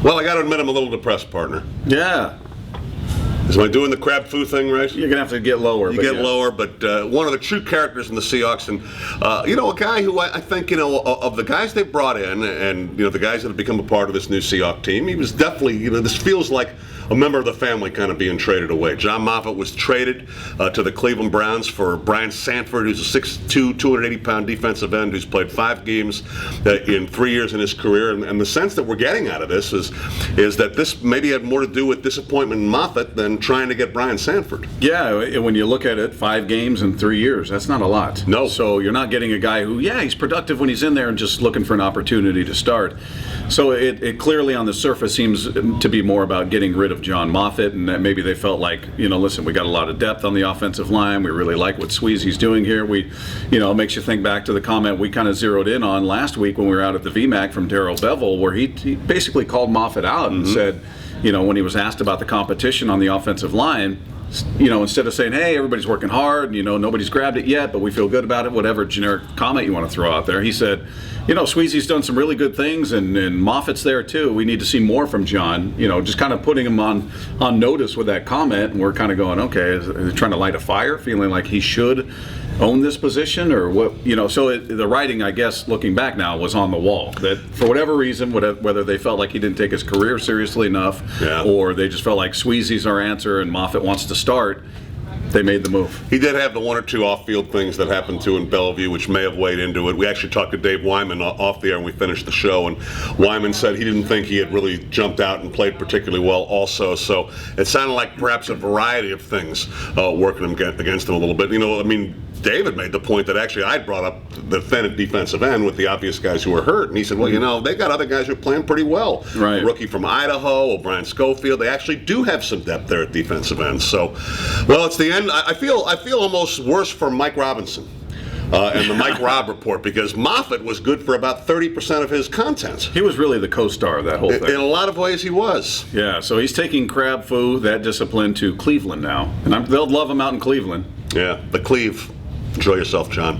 Well, I got to admit I'm a little depressed, partner. Yeah. Am I doing the crab foo thing right? You're going to have to get lower. You get lower, but one of the true characters in the Seahawks, and a guy who I think, of the guys they brought in, and the guys that have become a part of this new Seahawks team, he was definitely, this feels like a member of the family kind of being traded away. John Moffitt was traded to the Cleveland Browns for Brian Sanford, who's a 6'2", 280-pound defensive end who's played 5 games in 3 years in his career. And the sense that we're getting out of this is that this maybe had more to do with disappointment in Moffitt than trying to get Brian Sanford. Yeah, when you look at it, 5 games in 3 years, that's not a lot. No. So you're not getting a guy who, he's productive when he's in there and just looking for an opportunity to start. So it clearly on the surface seems to be more about getting rid of John Moffitt, and that maybe they felt like, listen, we got a lot of depth on the offensive line. We really like what Sweezy's doing here. It makes you think back to the comment we kind of zeroed in on last week when we were out at the VMAC from Darrell Bevel, where he basically called Moffitt out and said, when he was asked about the competition on the offensive line, instead of saying, hey, everybody's working hard, nobody's grabbed it yet, but we feel good about it, whatever generic comment you want to throw out there, he said, Sweezy's done some really good things, and Moffitt's there too. We need to see more from John, just kind of putting him on notice with that comment, and we're kind of going, okay, is he trying to light a fire, feeling like he should own this position, or what? So the writing, I guess, looking back now, was on the wall, that for whatever reason, whether they felt like he didn't take his career seriously enough, or they just felt like Sweezy's our answer and Moffitt wants to start, they made the move. He did have the 1 or 2 off-field things that happened to in Bellevue, which may have weighed into it. We actually talked to Dave Wyman off the air, and we finished the show, and Wyman said he didn't think he had really jumped out and played particularly well also. So it sounded like perhaps a variety of things working against him a little bit. David made the point that actually I brought up the defendant defensive end with the obvious guys who were hurt, and he said, well, they got other guys who are playing pretty well. Right. A rookie from Idaho, O'Brien Schofield, they actually do have some depth there at defensive end. So, it's the end. I feel almost worse for Mike Robinson. And the Mike Robb report, because Moffitt was good for about 30% of his content. He was really the co-star of that whole thing. In a lot of ways, he was. Yeah, so he's taking crab foo, that discipline, to Cleveland now. And they'll love him out in Cleveland. Yeah, the Cleve. Enjoy yourself, John.